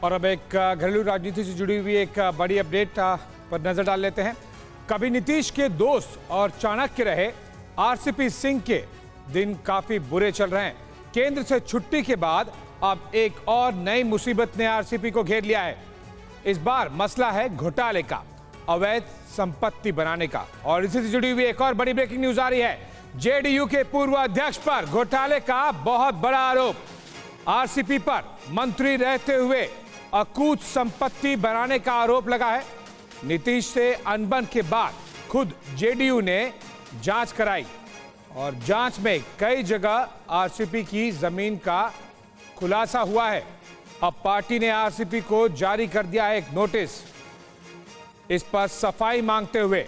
और अब एक घरेलू राजनीति से जुड़ी हुई एक बड़ी अपडेट पर नजर डाल लेते हैं। कभी नीतीश के दोस्त और चाणक्य रहे आरसीपी सिंह के दिन काफी बुरे चल रहे हैं। केंद्र से छुट्टी के बाद अब एक और नई मुसीबत ने आरसीपी को घेर लिया है। इस बार मसला है घोटाले का, अवैध संपत्ति बनाने का। और इसी से जुड़ी हुई एक और बड़ी ब्रेकिंग न्यूज आ रही है। जेडीयू के पूर्व अध्यक्ष पर घोटाले का बहुत बड़ा आरोप। आरसीपी पर मंत्री रहते हुए अकूत संपत्ति बनाने का आरोप लगा है। नीतीश से अनबन के बाद खुद जेडीयू ने जांच कराई और जांच में कई जगह आरसीपी की जमीन का खुलासा हुआ है। अब पार्टी ने आरसीपी को जारी कर दिया है एक नोटिस, इस पर सफाई मांगते हुए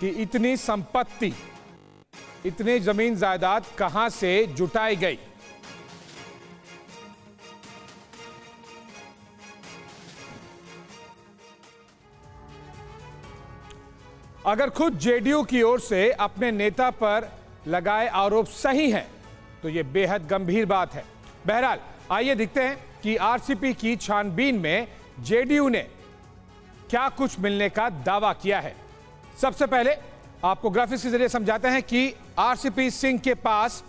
कि इतनी संपत्ति, इतनी जमीन जायदाद कहां से जुटाई गई। अगर खुद जेडीयू की ओर से अपने नेता पर लगाए आरोप सही हैं तो यह बेहद गंभीर बात है। बहरहाल आइए देखते हैं कि आरसीपी की छानबीन में जेडीयू ने क्या कुछ मिलने का दावा किया है। सबसे पहले आपको ग्राफिक्स के जरिए समझाते हैं कि आरसीपी सिंह के पास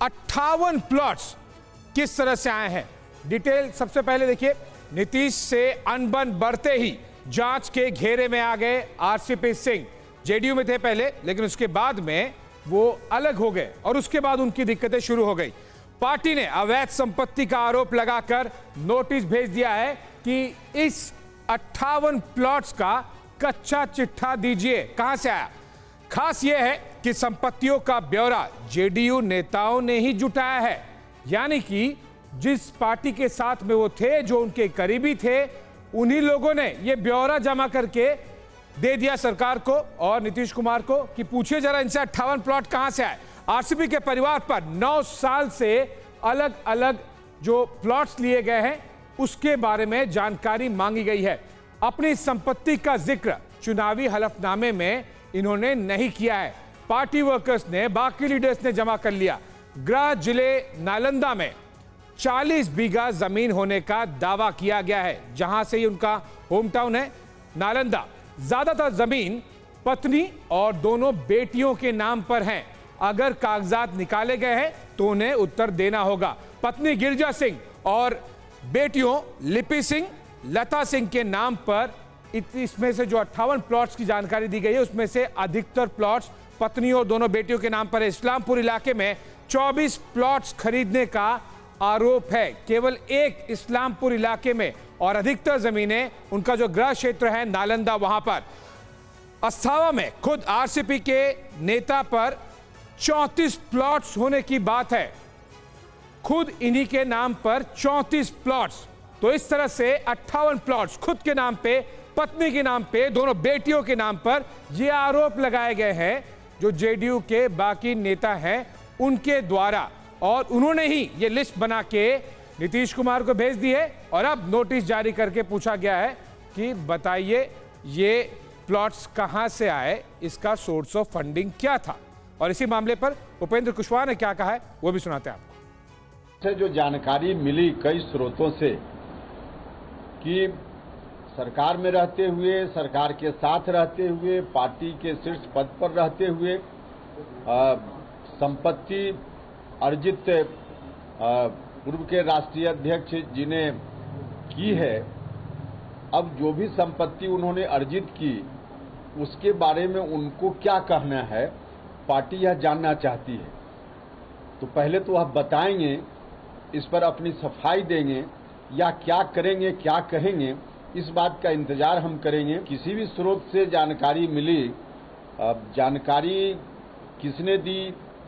58 प्लॉट्स किस तरह से आए हैं। डिटेल सबसे पहले देखिए। नीतीश से अनबन बढ़ते ही जांच के घेरे में आ गए आरसीपी सिंह। जेडीयू में थे पहले, लेकिन उसके बाद में वो अलग हो गए और उसके बाद उनकी दिक्कतें शुरू हो गई। पार्टी ने अवैध संपत्ति का आरोप लगाकर नोटिस भेज दिया है कि इस 58 प्लॉट्स का कच्चा चिट्ठा दीजिए। कहां से आया? खास यह है कि संपत्तियों का ब्यौरा जेडीयू नेताओं ने ही जुटाया है, यानी कि जिस पार्टी के साथ में वो थे, जो उनके करीबी थे, उन्हीं लोगों ने यह ब्यौरा जमा करके दे दिया सरकार को और नीतीश कुमार को कि पूछिए जरा इनसे 58 प्लॉट कहां से आए। आरसीपी के परिवार पर 9 साल से अलग अलग जो प्लॉट्स लिए गए हैं उसके बारे में जानकारी मांगी गई है। अपनी संपत्ति का जिक्र चुनावी हलफनामे में इन्होंने नहीं किया है। पार्टी वर्कर्स ने, बाकी लीडर्स ने जमा कर लिया। गृह जिले नालंदा में 40 बीघा जमीन होने का दावा किया गया है, जहां से ही उनका होम टाउन है नालंदा। ज्यादातर जमीन पत्नी और दोनों बेटियों के नाम पर हैं। अगर कागजात निकाले गए हैं तो उन्हें उत्तर देना होगा। पत्नी गिरजा सिंह और बेटियों लिपि सिंह, लता सिंह के नाम पर इसमें से जो 58 प्लॉट्स की जानकारी दी गई है उसमें से अधिकतर प्लॉट्स पत्नी और दोनों बेटियों के नाम पर है। इस्लामपुर इलाके में 24 प्लॉट्स खरीदने का आरोप है, केवल एक इस्लामपुर इलाके में, और अधिकतर जमीनें उनका जो गृह क्षेत्र है नालंदा, वहां पर। अस्थावा में खुद आरसीपी के नेता पर 34 प्लॉट्स होने की बात है। खुद इन्हीं के नाम पर 34 प्लॉट्स। तो इस तरह से 58 प्लॉट्स खुद के नाम पे, पत्नी के नाम पे, दोनों बेटियों के नाम पर ये आरोप लगाए गए हैं जो जेडीयू के बाकी नेता हैं उनके द्वारा, और उन्होंने ही ये लिस्ट बना के नीतीश कुमार को भेज दी है। और अब नोटिस जारी करके पूछा गया है कि बताइए ये प्लॉट्स कहां से आए, इसका सोर्स ऑफ फंडिंग क्या था। और इसी मामले पर उपेंद्र कुशवाहा ने क्या कहा है वो भी सुनाते हैं आपको। जो जानकारी मिली कई स्रोतों से कि सरकार में रहते हुए, सरकार के साथ रहते हुए, पार्टी के शीर्ष पद पर रहते हुए संपत्ति अर्जित पूर्व के राष्ट्रीय अध्यक्ष जी ने की है। अब जो भी संपत्ति उन्होंने अर्जित की उसके बारे में उनको क्या कहना है, पार्टी यह जानना चाहती है। तो पहले तो आप बताएंगे, इस पर अपनी सफाई देंगे, या क्या करेंगे, क्या कहेंगे, इस बात का इंतजार हम करेंगे। किसी भी स्रोत से जानकारी मिली, जानकारी किसने दी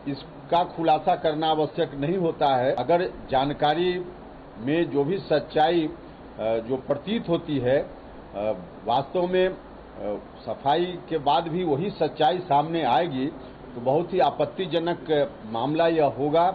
इसका खुलासा करना आवश्यक नहीं होता है। अगर जानकारी में जो भी सच्चाई जो प्रतीत होती है, वास्तव में सफाई के बाद भी वही सच्चाई सामने आएगी, तो बहुत ही आपत्तिजनक मामला यह होगा।